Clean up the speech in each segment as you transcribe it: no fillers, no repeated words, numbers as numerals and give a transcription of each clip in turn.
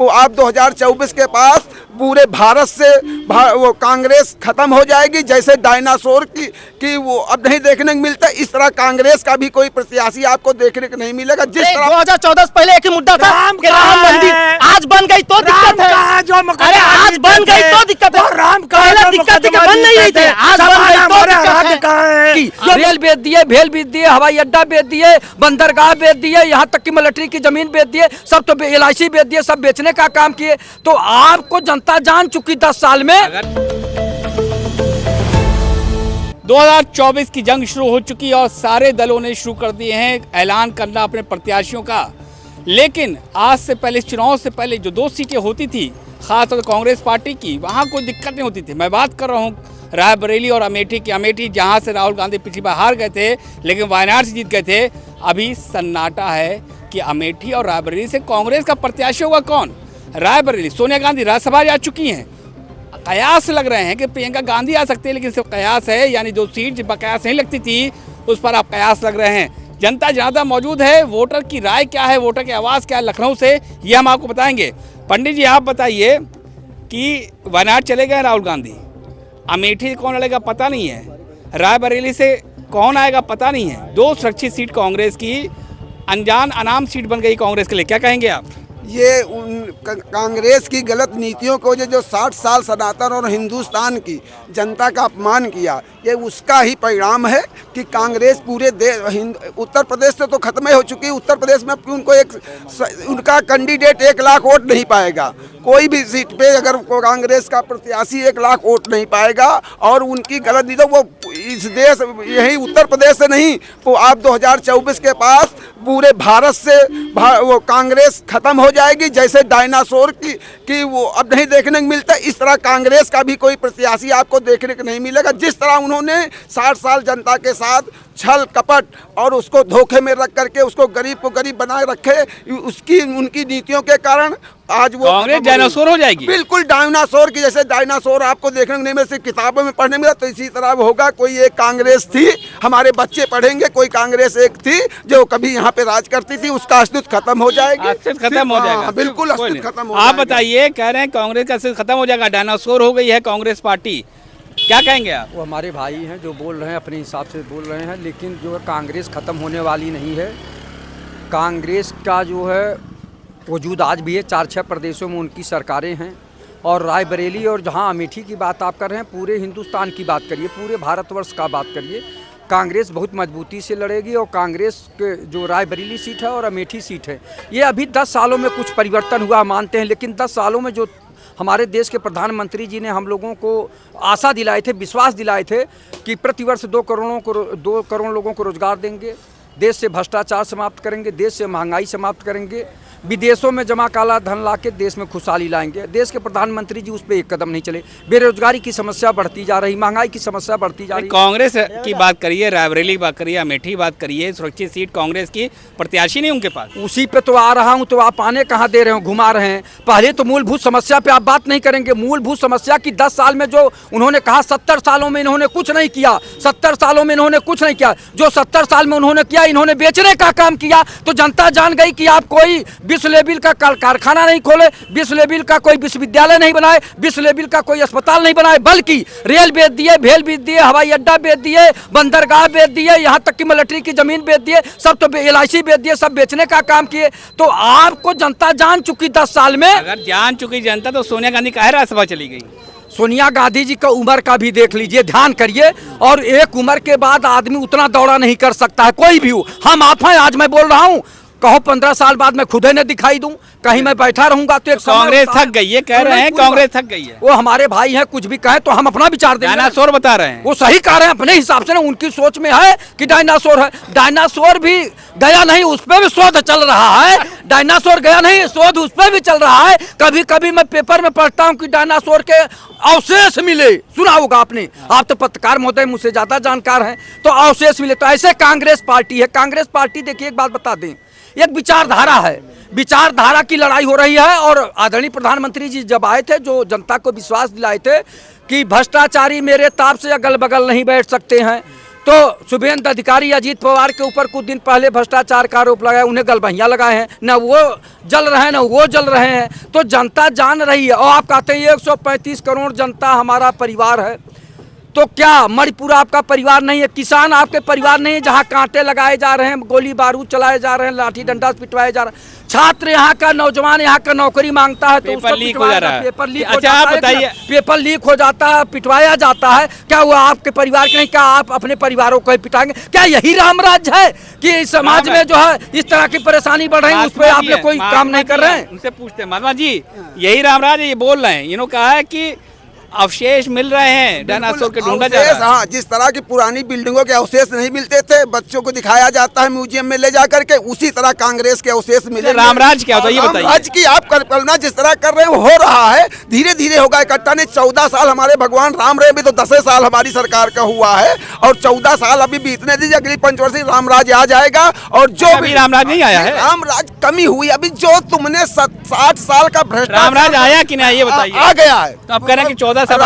तो आप 2024 के पास पूरे भारत से वो कांग्रेस खत्म हो जाएगी। जैसे डायनासोर की वो अब नहीं देखने को मिलता, इस तरह कांग्रेस का भी कोई प्रत्याशी आपको देखने को नहीं मिलेगा। जिस तरह 2014 से पहले एक ही मुद्दा था कि राम मंदिर, आज बन गई तो दिक्कत है। अरे आज बन गई तो दिक्कत है, पहले दिक्कत थी कि बन नहीं रही थी, आज बन गई तो दिक्कत है। रेल बेच दिए, भेल बेच दिए, हवाई अड्डा बेच दिए, बंदरगाह बेच दिए, यहाँ तक कि मिलिट्री की जमीन बेच दिए, सब तो LIC बेच दिए, सब बेचने का काम किए। तो आपको जनता जान चुकी 10 साल में। 2024 की जंग शुरू हो चुकी और सारे दलों ने शुरू कर दिए हैं ऐलान करना अपने प्रत्याशियों का। लेकिन आज से पहले, चुनाव से पहले जो 2 सीटें होती थी खासतौर पर कांग्रेस पार्टी की, वहाँ कोई दिक्कत नहीं होती थी। मैं बात कर रहा हूँ रायबरेली और अमेठी की। अमेठी जहाँ से राहुल गांधी पिछली बार हार गए थे लेकिन वायनाड से जीत गए थे। अभी सन्नाटा है कि अमेठी और रायबरेली से कांग्रेस का प्रत्याशी होगा कौन। रायबरेली सोनिया गांधी राज्यसभा जा चुकी हैं, कयास लग रहे हैं कि प्रियंका गांधी आ सकती है, लेकिन सिर्फ कयास है, यानी जो सीट जिन पर कयास नहीं लगती थी उस पर आप कयास लग रहे हैं। जनता ज़्यादा मौजूद है, वोटर की राय क्या है, वोटर की आवाज़ क्या है लखनऊ से, ये हम आपको बताएंगे। पंडित जी आप बताइए कि वायनाड चले गए राहुल गांधी, अमेठी कौन लड़ेगा पता नहीं है, रायबरेली से कौन आएगा पता नहीं है। 2 सुरक्षित सीट कांग्रेस की अनजान अनाम सीट बन गई कांग्रेस के लिए, क्या कहेंगे आप? ये कांग्रेस की गलत नीतियों को जो 60 साल सनातन और हिंदुस्तान की जनता का अपमान किया, ये उसका ही परिणाम है कि कांग्रेस पूरे उत्तर प्रदेश से तो खत्म ही हो चुकी है। उत्तर प्रदेश में उनको उनका कैंडिडेट 1 लाख वोट नहीं पाएगा। कोई भी सीट पे अगर कांग्रेस का प्रत्याशी 1 लाख वोट नहीं पाएगा। और उनकी गलत नीति वो इस देश, यही उत्तर प्रदेश से नहीं, तो आप 2024 के पास पूरे भारत से वो कांग्रेस खत्म हो जाएगी। जैसे डायनासोर की वो अब नहीं देखने को मिलता, इस तरह कांग्रेस का भी कोई प्रत्याशी आपको देखने को नहीं मिलेगा। जिस तरह उन्होंने 60 साल जनता के साथ छल कपट और उसको धोखे में रख करके उसको गरीब को गरीब बनाए रखे, उसकी उनकी नीतियों के कारण आज वो कांग्रेस डायनासोर हो जाएगी। बिल्कुल डायनासोर की, जैसे डायनासोर आपको देखने को नहीं मिले, सिर्फ किताबों में पढ़ने मिला, तो इसी तरह होगा। कोई एक कांग्रेस थी, हमारे बच्चे पढ़ेंगे, कोई कांग्रेस एक थी जो कभी यहाँ पे राज करती थी, उसका अस्तित्व खत्म हो जाएगा। अस्तित्व खत्म हो जाएगा, बिल्कुल अस्तित्व खत्म हो जाएगा। आप जाएगा। बताइए, कह रहे हैं कांग्रेस का अस्तित्व खत्म हो जाएगा, डायनासोर हो गई है कांग्रेस पार्टी, क्या कहेंगे आप? वो हमारे भाई हैं जो बोल रहे हैं, अपने हिसाब से बोल रहे हैं, लेकिन जो है कांग्रेस ख़त्म होने वाली नहीं है। कांग्रेस का जो है वजूद आज भी है, 4-6 प्रदेशों में उनकी सरकारें हैं। और रायबरेली और जहां अमेठी की बात आप कर रहे हैं, पूरे हिंदुस्तान की बात करिए, पूरे भारतवर्ष का बात करिए, कांग्रेस बहुत मजबूती से लड़ेगी। और कांग्रेस के जो रायबरेली सीट है और अमेठी सीट है, ये अभी 10 सालों में कुछ परिवर्तन हुआ मानते हैं, लेकिन 10 सालों में जो हमारे देश के प्रधानमंत्री जी ने हम लोगों को आशा दिलाए थे, विश्वास दिलाए थे कि प्रतिवर्ष 2 करोड़ लोगों को रोजगार देंगे, देश से भ्रष्टाचार समाप्त करेंगे, देश से महंगाई समाप्त करेंगे, विदेशों में जमा काला धन लाके देश में खुशहाली लाएंगे। देश के प्रधानमंत्री जी उस पर एक कदम नहीं चले। बेरोजगारी की समस्या बढ़ती जा रही, महंगाई की समस्या बढ़ती जा रही। कांग्रेस की बात करिए, रायबरेली की बात करिए, अमेठी की बात करिए, सुरक्षित सीट कांग्रेस की प्रत्याशी नहीं उनके पास। उसी पे तो आ रहा हूँ, तो आप आने कहाँ दे रहे हो, घुमा रहे हैं। पहले तो मूलभूत समस्या पे आप बात नहीं करेंगे। मूलभूत समस्या की 10 साल में जो उन्होंने कहा 70 सालों में इन्होंने कुछ नहीं किया, 70 सालों में इन्होंने कुछ नहीं किया। जो 70 साल में उन्होंने किया, इन्होंने बेचने का काम किया। तो जनता जान गई कि आप कोई विश्व लेवल का कारखाना नहीं खोले, विश्व लेवल का कोई विश्वविद्यालय नहीं बनाए, विश्व लेवल का कोई अस्पताल नहीं बनाए, बल्कि रेल बेच दिए, भेल बेच दिए, हवाई अड्डा बेच दिए, बंदरगाह बेच दिए, यहाँ तक कि मिलिट्री की जमीन बेच दिए, सब तो LIC बेच दिए, सब बेचने का काम किए। तो आपको जनता जान चुकी 10 साल में। अगर जान चुकी जनता तो सोनिया गांधी काहे राज्यसभा चली गई? सोनिया गांधी जी का उम्र का भी देख लीजिए, ध्यान करिए। और एक उम्र के बाद आदमी उतना दौड़ा नहीं कर सकता है, कोई भी हो। हम आप हैं, आज मैं बोल रहा हूँ, कहो 15 साल बाद मैं खुद ही न दिखाई दूं, कहीं मैं बैठा रहूंगा तो एक कांग्रेस थक गई है, कह रहे हैं कांग्रेस थक गई है। वो हमारे भाई हैं, कुछ भी कहें तो हम अपना विचार देंगे। डायनासोर बता रहे हैं, वो सही कह रहे हैं अपने हिसाब से ना, उनकी सोच में है कि डायनासोर है। डायनासोर भी गया नहीं, उस पर भी शोध चल रहा है। डायनासोर गया नहीं, शोध उस पर भी चल रहा है। कभी कभी मैं पेपर में पढ़ता हूँ कि डायनासोर के अवशेष मिले, सुना होगा आपने, आप तो पत्रकार महोदय मुझसे ज्यादा जानकार हैं। तो अवशेष मिले, तो ऐसे कांग्रेस पार्टी है। कांग्रेस पार्टी देखिए, एक बात बता दें, एक विचारधारा है, विचारधारा की लड़ाई हो रही है। और आदरणीय प्रधानमंत्री जी जब आए थे, जो जनता को विश्वास दिलाए थे कि भ्रष्टाचारी मेरे ताप से अगल बगल नहीं बैठ सकते हैं, तो शुभेंद्र अधिकारी अजीत पवार के ऊपर कुछ दिन पहले भ्रष्टाचार का आरोप लगाया, उन्हें गलबहियाँ लगाए हैं, न वो जल रहे हैं न वो जल रहे हैं। तो जनता जान रही है। और आप कहते हैं 135 करोड़ जनता हमारा परिवार है, तो क्या मणिपुर आपका परिवार नहीं है? किसान आपके परिवार नहीं है? जहाँ कांटे लगाए जा रहे हैं, गोली बारूद चलाए जा रहे हैं, लाठी डंडा पिटवाए जा रहे हैं, छात्र यहाँ का नौजवान यहाँ का नौकरी मांगता है तो पेपर लीक हो जा रहा है। पेपर लीक हो अच्छा, जाता आप है, बताइए। पेपर लीक हो जाता है, पिटवाया जाता है। क्या वो आपके परिवार के नहीं? क्या आप अपने परिवारों को ही पिटाएंगे? क्या यही राम राज्य है कि इस समाज में जो है इस तरह की परेशानी बढ़ रही है, उस पर आप लोग कोई काम नहीं कर रहे हैं? उनसे पूछते हैं, महात्मा जी यही रामराज ये बोल रहे हैं, इन्होंने कहा है कि अवशेष मिल रहे हैं, डायनासोर के ढूंढा जा रहा है। हाँ, जिस तरह की पुरानी बिल्डिंगों के अवशेष नहीं मिलते थे, बच्चों को दिखाया जाता है म्यूजियम में ले जा करके, उसी तरह कांग्रेस के अवशेष मिले। रामराज क्या होता है ये बताइए। रामराज की आप कल्पना जिस तरह कर रहे हो रहा है, धीरे धीरे होगा। इकट्ठा नहीं, 14 साल हमारे भगवान राम रहे, भी तो 10 साल हमारी सरकार का हुआ है, और 14 साल अभी बीतने दीजिए, अगली पंचवर्षीय रामराज आ जाएगा। और जो भी रामराज नहीं आया है, रामराज कमी हुई। अभी जो तुमने 60 साल का भ्रष्टाचार, रामराज आया कि नहीं आया ये बताइए। आ गया है। तो आप कह रहे हैं कि 14 साल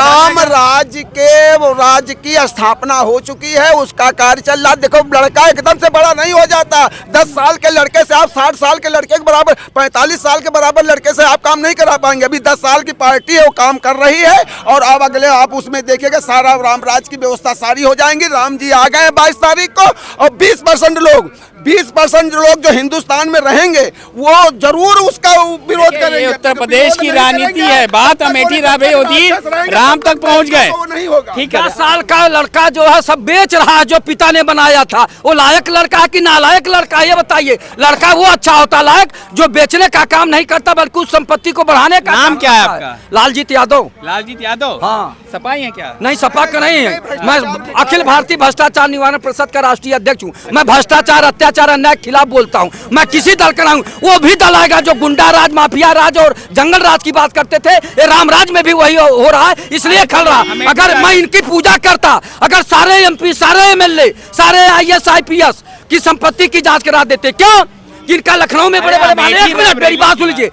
राज्य की स्थापना हो चुकी है, उसका कार्य चल रहा। देखो, लड़का एकदम से बड़ा नहीं हो जाता। 10 साल के लड़के से आप 60 साल के लड़के के बराबर, 45 साल के बराबर लड़के से आप काम नहीं करा पाएंगे। अभी 10 साल की पार्टी है, वो काम कर रही है, और अब अगले आप उसमें देखिएगा सारा रामराज की व्यवस्था सारी हो जाएंगी। राम जी आ गए 22 तारीख को, और 20% लोग जो हिंदुस्तान में रहेंगे वो जरूर उसका विरोध करेंगे। उत्तर प्रदेश की राजनीति है, बात अमेठी राबे होती, राम तक पहुंच गए। नहीं होगा। ठीक है, 10 साल का लड़का जो है सब बेच रहा है, जो पिता ने बनाया था। वो लायक लड़का है कि नालायक लड़का है ये बताइए। लड़का वो अच्छा होता लायक जो बेचने का काम नहीं करता, बल्कि उस संपत्ति को बढ़ाने का। नाम क्या है आपका? लालजीत यादव। लालजीत यादव। हाँ। सपा ही है क्या? नहीं, सपा का नहीं है। मैं अखिल भारतीय भ्रष्टाचार निवारण परिषद का राष्ट्रीय अध्यक्ष हूँ। मैं भ्रष्टाचार, अत्याचार, अन्याय के खिलाफ बोलता हूँ। मैं किसी दल का नहीं हूँ। वो भी दल आएगा जो गुंडा राज, माफिया राज और जंगल राज की बात करते थे। ये रामराज में भी वही हो रहा है, इसलिए खल रहा। अगर मैं इनकी पूजा करता, अगर सारे MP, सारे MLA, सारे IS IPS की संपत्ति की जांच करा देते, क्यों? जिनका लखनऊ में बड़े बड़े, एक मिनट मेरी बात सुन लीजिए,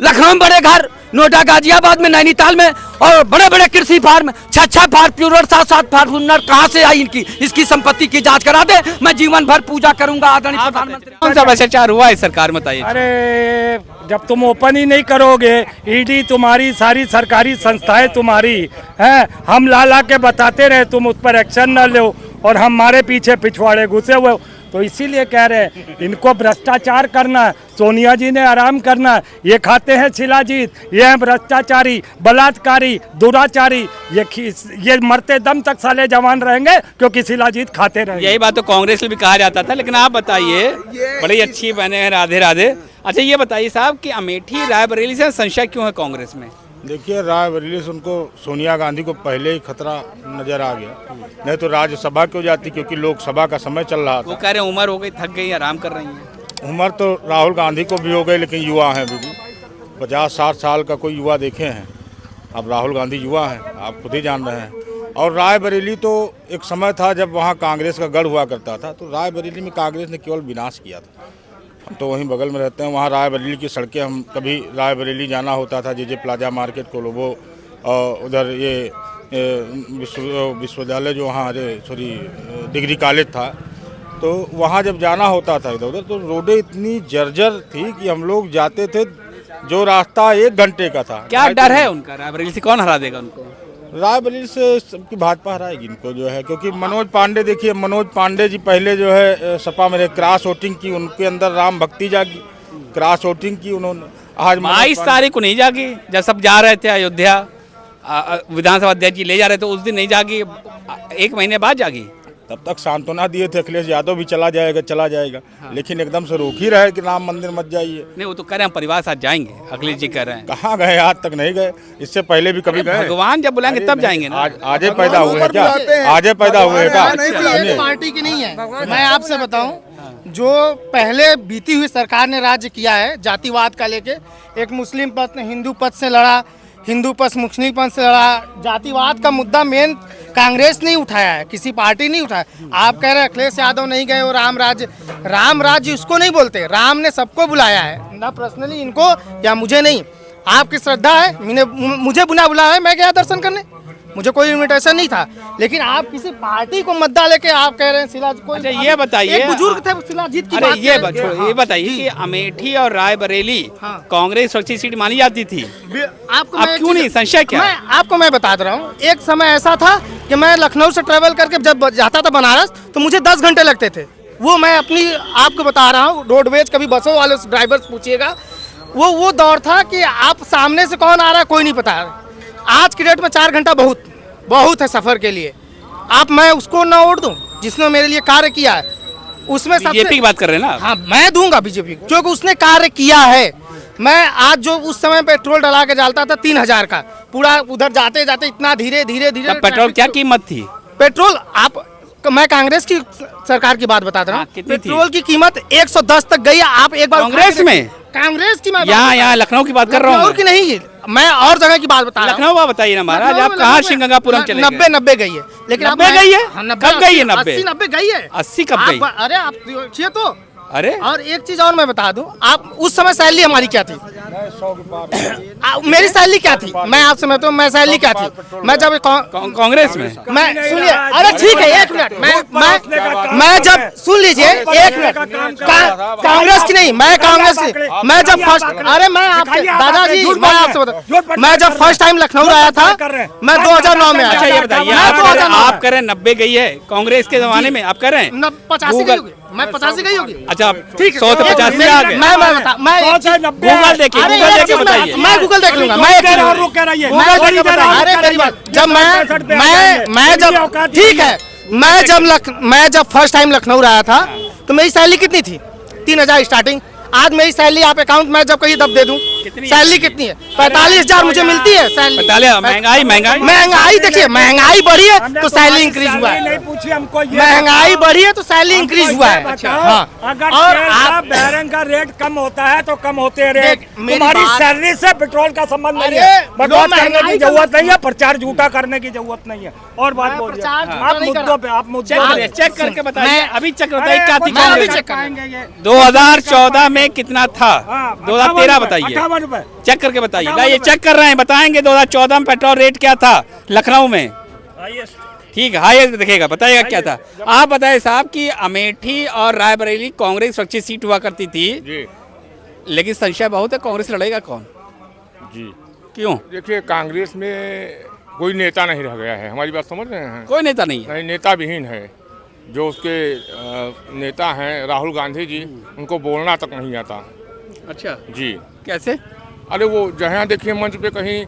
लखनऊ में बड़े घर, नोएडा, गाजियाबाद में, नैनीताल में, और बड़े बड़े कृषि फार्म, 6 फार्चूनर, 7 फार्चूनर कहाँ से आई इनकी? इसकी संपत्ति की जांच करा दे, मैं जीवन भर पूजा करूंगा आदरणीय प्रधानमंत्री। कौन सा भ्रष्टाचार हुआ है सरकार में बताइए। अरे जब तुम ओपन ही नहीं करोगे, ईडी तुम्हारी, सारी सरकारी संस्थाएं तुम्हारी हैं, हम ला ला के बताते रहे, तुम उस पर एक्शन न लो, और हमारे पीछे पिछवाड़े घुसे हुए। तो इसीलिए कह रहे हैं इनको भ्रष्टाचार करना है, सोनिया जी ने आराम करना है। ये खाते हैं शिलाजीत, ये हैं भ्रष्टाचारी, बलात्कारी, दुराचारी। ये मरते दम तक साले जवान रहेंगे, क्योंकि शिलाजीत खाते रहेंगे। यही बात तो कांग्रेस में भी कहा जाता था, लेकिन आप बताइए, बड़ी अच्छी बने हैं, राधे राधे। अच्छा ये बताइए साहब कि अमेठी रायबरेली से संशय क्यों है कांग्रेस में? देखिए, रायबरेली से उनको सोनिया गांधी को पहले ही खतरा नजर आ गया, नहीं तो राज्यसभा क्यों जाती, क्योंकि लोकसभा का समय चल रहा वो था। कह रहे हैं उम्र हो गई, थक गई, आराम कर रही हैं। उम्र तो राहुल गांधी को भी हो गई, लेकिन युवा हैं अभी भी। 50-60 साल का कोई युवा देखे हैं? अब राहुल गांधी युवा हैं, आप खुद ही जान रहे हैं। और रायबरेली तो एक समय था जब वहाँ कांग्रेस का गढ़ हुआ करता था, तो रायबरेली में कांग्रेस ने केवल विनाश किया था। हम तो वहीं बगल में रहते हैं, वहाँ रायबरेली की सड़कें, हम कभी रायबरेली जाना होता था, जे प्लाजा मार्केट, कोलोबो, और उधर ये विश्वविद्यालय जो वहाँ, सॉरी डिग्री कॉलेज था, तो वहाँ जब जाना होता था इधर उधर, तो रोडें इतनी जर्जर थी कि हम लोग जाते थे, जो रास्ता 1 घंटे का था। क्या डर है उनका? रायबरेली से कौन हरा देगा उनको? रायबरेली से सबकी भाजपा हराएगी इनको, जो है, क्योंकि मनोज पांडे, देखिए मनोज पांडे जी पहले जो है सपा में क्रॉस वोटिंग की, उनके अंदर राम भक्ति जागी, क्रॉस वोटिंग की उन्होंने। आज 22 तारीख को नहीं जागी, जब सब जा रहे थे अयोध्या, विधानसभा अध्यक्ष जी ले जा रहे थे, उस दिन नहीं जागी, 1 महीने बाद जागी। तब तक सांत्वना दिए थे अखिलेश यादव भी चला जाएगा, लेकिन एकदम से रोक ही रहे कि राम मंदिर मत जाइए। नहीं, वो तो कह रहे हैं परिवार साथ जाएंगे, अखिलेश जी कह रहे हैं। कहाँ गए? आज तक नहीं गए, इससे पहले भी कभी गए? भगवान जब बुलाएंगे तब जाएंगे ना। आज पैदा हुए हैं क्या? आज पैदा हुए हैं क्या? पार्टी की नहीं है। मैं आपसे बताऊं, जो पहले बीती हुई सरकार ने राज्य किया है जातिवाद का लेके, एक मुस्लिम पक्ष ने हिंदू पक्ष से लड़ा, हिंदू पक्ष मुस्लिम पक्ष से लड़ा। जातिवाद का मुद्दा मेन कांग्रेस नहीं उठाया है, किसी पार्टी नहीं उठाया। आप कह रहे हैं अखिलेश यादव नहीं गए और राम राज्य उसको नहीं बोलते। राम ने सबको बुलाया है, ना पर्सनली इनको या मुझे नहीं। आपकी श्रद्धा है, मुझे बुलाया है, मैं गया दर्शन करने, मुझे कोई इनविटेशन नहीं था। लेकिन आप किसी पार्टी को मत डाले के आप कह रहे हैं शिला कोई। अच्छा ये बताइए, एक बुजुर्ग थे शिलाजीत की अरे बात ये कर रहे थे। ये बताइए कि अमेठी और रायबरेली हाँ। कांग्रेस सुरक्षित सीट मानी जाती थी, आपको अब मैं क्यों नहीं, संशय क्या है? आपको मैं बता रहा हूँ, एक समय ऐसा था कि मैं लखनऊ से ट्रेवल करके जब जाता था बनारस तो मुझे 10 घंटे लगते थे। वो मैं अपनी आपको बता रहा हूँ, रोडवेज कभी बसों वाले ड्राइवर से पूछिएगा, वो दौर था कि आप सामने से कौन आ रहा है कोई नहीं पता। आज की डेट में 4 घंटा बहुत है सफर के लिए। आप मैं उसको ना ओढ़ दूं जिसने मेरे लिए कार्य किया है, उसमें बीजेपी की बात कर रहे हैं ना? हाँ मैं दूंगा बीजेपी क्योंकि उसने कार्य किया है। मैं आज जो उस समय पेट्रोल डला के डालता था 3000 का, पूरा उधर जाते जाते इतना धीरे धीरे धीरे तब पेट्रोल क्या कीमत थी? पेट्रोल आप मैं कांग्रेस की सरकार की बात बता रहा हूँ, कितनी थी? पेट्रोल की कीमत 110 तक गई है। आप एक बार कांग्रेस में? कांग्रेस की मैं यहाँ लखनऊ की बात कर रहा हूँ, और की नहीं, मैं और जगह की बात बता रहा हूँ। लखनऊ बात बताइए ना महाराज, आप कहाँ शिवगंगापुरम चले गए? 90 गई है। लेकिन 90 गई है? कब गई है 90? 80-90 गई है। 80 कब गई? अरे आप देखिए तो। अरे और एक चीज और मैं बता दूं, आप उस समय सैलरी हमारी क्या थी? मेरी सैलरी क्या थी? मैं आपसे मैं तो मैं सैलरी क्या थी? मैं जब कांग्रेस में मैं सुनिए, अरे ठीक है एक मिनट, मैं जब सुन लीजिए एक मिनट, कांग्रेस की नहीं, मैं कांग्रेस की, मैं जब फर्स्ट, अरे मैं आपके दादाजी मैं आपसे बता, मैं जब फर्स्ट टाइम लखनऊ आया था मैं 2009 में आया। अच्छा ये बताइए, आप कह रहे हैं 90 गई है कांग्रेस के जमाने में, आप कह रहे हैं 85 गई होगी, मैं 85 गई होगी। अच्छा ठीक है, 100 से 85 आ गए। मैं बता, मैं गूगल देखिए, गूगल देख के बताइए। मैं गूगल देख लूंगा, मैं एक अरे मेरी बात, जब मैं जब ठीक है, मैं जब फर्स्ट टाइम लखनऊ आया था तो मेरी सैलरी कितनी थी? 3000 स्टार्टिंग। आज मेरी सैलरी आप अकाउंट में जब कहीं दब दे दूं, सैलरी कितनी है? 45,000 मुझे मिलती है सैलरी। महंगाई देखिए, महंगाई बढ़ी है तो सैलरी इंक्रीज हुआ है। महंगाई बढ़ी है तो सैलरी इंक्रीज हुआ है। हाँ, अगर और आप बैरन का रेट कम होता है तो कम होते रहे। मेरी तुम्हारी बात- सैलरी से पेट्रोल का संबंध नहीं अरे, है। बकवास जो करने की महंगाई जरूरत नहीं है, प्रचार झूठा करने की जरूरत नहीं है। और बात मैं बोलिए, प्रचार झूठा आप नहीं कर मुद्दों पे, आप मुद्दों पे चेक करके बताइए, अभी चेक बताइए क्या थी मैं अभी कांग्रेस? चेक करूंगा। 2014 में कितना था? 2013 बताइए, 58 रुपए। चेक करके बताइए। 58 ये चेक कर रहे हैं, बताएंगे 2014 में पेट्रोल रेट क्या था लखनऊ में? ठीक है, हाईएस्ट दिखेगा, बताइएगा क्या था। आप बताइए साहब कि अमेठी और रायबरेली कांग्रेस सुरक्षित सीट हुआ करती थी जी लेकिन संशय बहुत है कांग्रेस लड़ेगा कौन? जी क्यों? देखिए, कांग्रेस में कोई नेता नहीं रह गया है, हमारी बात समझ रहे हैं? कोई नेता नहीं है। नहीं, नेता विहीन है। जो उसके नेता हैं राहुल गांधी जी, उनको बोलना तक नहीं आता। अच्छा जी कैसे? अरे वो जहाँ देखिए मंच पे कहीं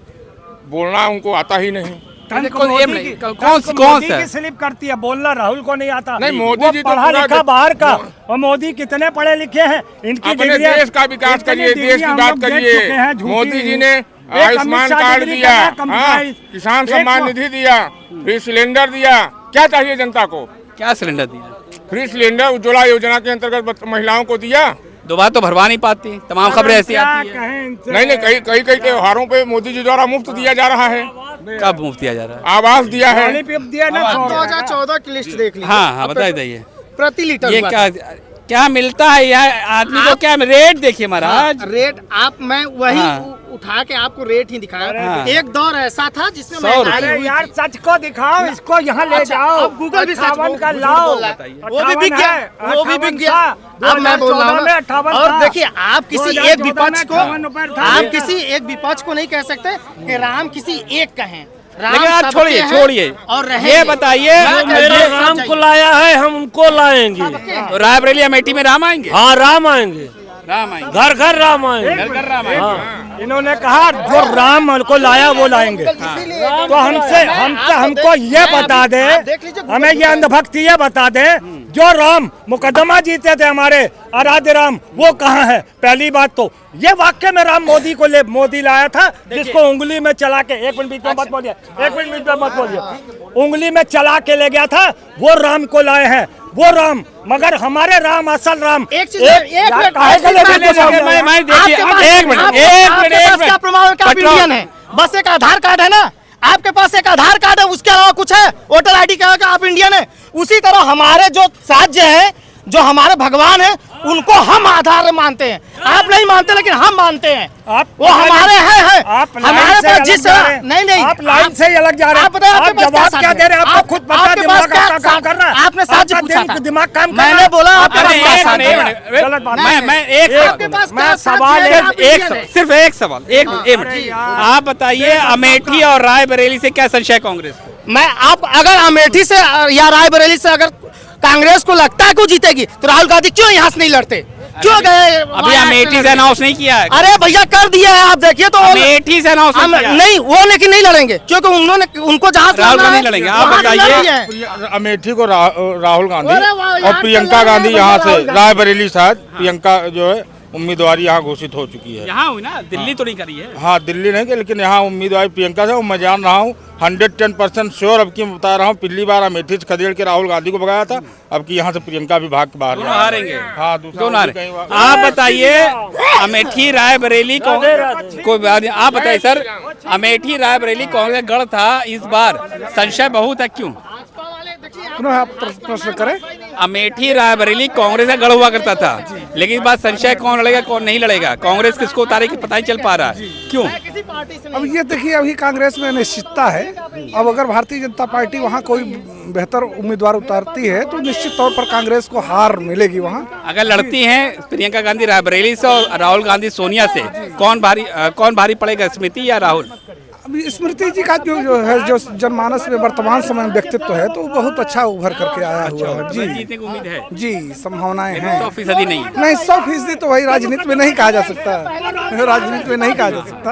बोलना उनको आता ही नहीं। कौन सा स्लिप करती है, बोलना राहुल को नहीं आता। नहीं, मोदी वो जी तो पढ़ा पूरा लिखा बाहर का, और मोदी कितने पढ़े लिखे हैं। इनकी अपने डिग्रियां- देश का विकास इतनी करिए, देश डिग्रियां की हम बात लोग देख करिए। चुके हैं, झूठी। मोदी जी ने एक आयुष्मान अमित शाह कार्ड डिग्री दिया, का हाँ, कंप्राइज। किसान एक सम्मान वो- निधि दिया, फ्री सिलेंडर दिया। क्या चाहिए जनता को? क्या सिलेंडर दिया? फ्री सिलेंडर उज्ज्वला योजना के अंतर्गत महिलाओं को दिया। दो बार तो भरवा नहीं पाती, तमाम खबरें ऐसी क्या आती है। कहें इनसे? नहीं, कई त्योहारों पे मोदी जी द्वारा मुफ्त दिया जा रहा है, कब मुफ्त दिया जा रहा है? आवास दिया है। पानी पिप दिया ना, छोड़। 2014 की लिस्ट देख लीजिए। हाँ हाँ बताइए प्रति लीटर ये हुआ क्या क्या मिलता है यार आदमी को? क्या रेट देखिए महाराज। रेट आप मैं वही हाँ। उठा के आपको रेट ही दिखाया। हाँ। एक दौर ऐसा था जिसमें 100 रुपए। महंगाई अरे हुई यार थी। सच को दिखाओ, इसको यहाँ ले अच्छा, जाओ। अब गूगल भी सच 58 का बोल लाओ। रहा है। वो भी बिक गया, वो भी बिक गया। 58 अब मैं बोल रहा हूँ 2014 ना। में 58 और था। देखिए, आप किसी 2014 एक विपक्ष को, में 58 रुपए था। आप किसी एक विपक्ष को नहीं कह सकते कि राम किसी एक का है। राम लेकिन आप सबके छोड़िए हैं छोड़िए और रहेंगे। ये बताइए, मैं मेरे कहता हूँ राम सब को चाहिए। लाया है, हम उनको लाएंगे। तो रायबरेली अमेठी में राम आएंगे? हाँ राम आएंगे, राम आएंगे, घर घर राम आएंगे। घर घर राम आएंगे। हाँ, इन्होंने कहा जो राम को लाया वो लाएंगे। तो हमको ये बता दे, हमें ये अंधभक्ति ये बता दे, जो राम मुकदमा जीते थे हमारे आराध्य राम, वो कहाँ है? पहली बात तो ये वाक्य में राम मोदी लाया था, जिसको उंगली में चला के, एक मिनट बीच में मत बोलिए, एक मिनट बीच में मत बोलिए, उंगली में चला के ले गया था, वो राम को लाए हैं, वो राम। मगर हमारे राम, असल राम एक चीज, एक मिनट, मैं देखिए एक मिनट क्या प्रमाण का इंडियन है? बस एक आधार कार्ड है ना, आपके पास एक आधार कार्ड है, उसके अलावा कुछ है? वोटर आईडी का आप इंडियन है। उसी तरह हमारे जो राज्य है जो हमारे भगवान है उनको हम आधार मानते हैं। आप नहीं मानते लेकिन हम मानते हैं। वो हमारे हैं आप हमारे पास जिस नहीं आप लाइन से ही अलग जा रहे हैं। आप बताइए आपके पास जवाब क्या दे रहे हैं? आपको खुद पता है दिमाग आपका काम कर रहा है। आपने साथ पूछा था, दिमाग काम कर रहा है। मैंने बोला आपके अरे पास एक क्या मिनट, गलत बात मैं एक आपके पास मैं क्या सवाल साथ है? आप सिर्फ एक सवाल, एक मिनट आप बताइए, अमेठी और रायबरेली से क्या संशय कांग्रेस को? मैं आप अगर अमेठी से या रायबरेली से अगर कांग्रेस को लगता है को जीतेगी तो राहुल गांधी क्यों यहाँ से नहीं लड़ते? क्यों गए? अभी अमेठी से अनाउंस नहीं किया है। अरे भैया कर दिया है, आप देखिए तो अमेठी से अनाउंस नहीं किया है। नहीं वो लेकिन नहीं लड़ेंगे क्योंकि उन्होंने उनको जहाँ से राहुल लड़ना गांधी है, लड़ेंगे। आप वहाँ से बताइए। लड़ दिए हैं। अमेठी को राहुल गांधी अरे वाह, यहाँ और से प्रियंका लड़ रहे गांधी हैं, यहाँ से राहुल गांधी। रायबरेली शायद प्रियंका जो है उम्मीदवारी यहाँ घोषित हो चुकी है। यहाँ हुई ना, दिल्ली तो नहीं करी है। हाँ दिल्ली नहीं लेकिन यहाँ उम्मीदवारी प्रियंका से, और मैं जान रहा हूँ 110% श्योर, अब की मैं बता रहा हूँ, पिछली बार अमेठी से खदेड़ के राहुल गांधी को भगाया था, अब की यहाँ से प्रियंका भी भाग के बाहर दोनों हारेंगे। हाँ दूसरा दोनों हारे। कहीं आप बताइए, अमेठी रायबरेली कोई बात नहीं, आप बताइए सर, अमेठी रायबरेली कांग्रेस गढ़ था, इस बार संशय बहुत है, क्यों? आप प्रश्न करें। अमेठी रायबरेली कांग्रेस का गढ़ हुआ करता था, लेकिन इस बार संशय कौन लड़ेगा कौन नहीं लड़ेगा, कांग्रेस किसको उतारे कि पता नहीं चल पा रहा है, क्यों? अब ये देखिए, अभी कांग्रेस में निश्चितता है। अब अगर भारतीय जनता पार्टी वहाँ कोई बेहतर उम्मीदवार उतारती है तो निश्चित तौर पर कांग्रेस को हार मिलेगी वहाँ। अगर लड़ती हैं प्रियंका गांधी रायबरेली से और राहुल गांधी सोनिया से, कौन भारी पड़ेगा, स्मृति या राहुल? अभी स्मृति जी का जो है, जो जनमानस में वर्तमान समय में व्यक्तित्व है, तो वो बहुत अच्छा उभर करके आया हुआ है। जी जीतने की उम्मीद है जी, संभावनाएं हैं। 100% नहीं है। नहीं 100% तो वही राजनीति में नहीं कहा जा सकता, राजनीति में नहीं कहा जा सकता।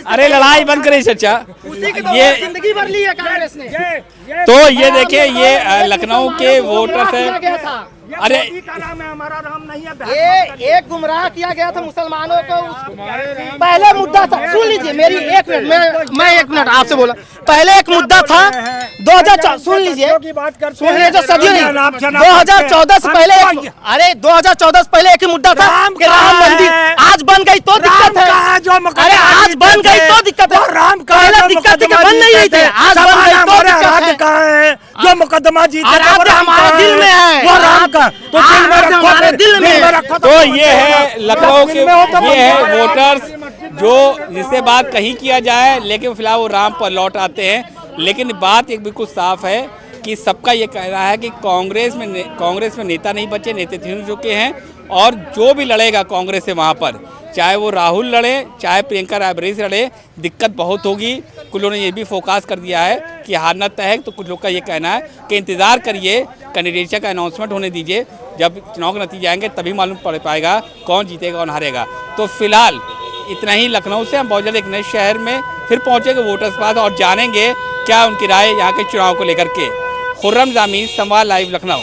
अरे लड़ाई बंद करें चचा, ये जिंदगी भर ली है कांग्रेस ने। तो ये देखिए, ये लखनऊ के वोटर्स है। अरे हमारा राम नहीं है। एक गुमराह किया गया था मुसलमानों को। पहले मुद्दा था, सुन लीजिए मेरी एक मिनट, मैं 1 मिनट आपसे बोला। पहले एक मुद्दा था 2014, सुन लीजिए जो सदियों 2014 से पहले, अरे 2014 से पहले एक ही मुद्दा था कि राम मंदिर, आज बन गई तो दिक्कत है। अरे आज बन गई तो दिक्कत है, पहले दिक्कत थी कि बन नहीं रही थी, आज बन गई तो दिक्कत है। जो मुकदमा जीते हमारे दिल में है, वो राम का, तो दिल में रखो, हमारे दिल में रखो। तो ये है लखनऊ के, ये है वोटर्स जो जिससे बात कहीं किया जाए, लेकिन फिलहाल वो राम पर लौट आते हैं। लेकिन बात एक बिल्कुल साफ है कि सबका ये कहना है कि कांग्रेस में नेता नहीं बचे, नेता छिन चुके हैं, और जो भी लड़ेगा कांग्रेस से वहाँ पर, चाहे वो राहुल लड़े चाहे प्रियंका रायबरेली से लड़े, दिक्कत बहुत होगी। कुछ लोगों ने ये भी फोकस कर दिया है कि हारना तय है। तो कुछ लोग का ये कहना है कि इंतज़ार करिए, कैंडिडेट का अनाउंसमेंट होने दीजिए, जब चुनाव के नतीजे आएंगे तभी मालूम पड़ पाएगा कौन जीतेगा कौन हारेगा। तो फिलहाल इतना ही। लखनऊ से हम बहुत जल्द एक नए शहर में फिर पहुँचेंगे वोटर्स के पास और जानेंगे क्या उनकी राय यहाँ के चुनाव को लेकर के। खुर्रम जामी, संवाद लाइव, लखनऊ।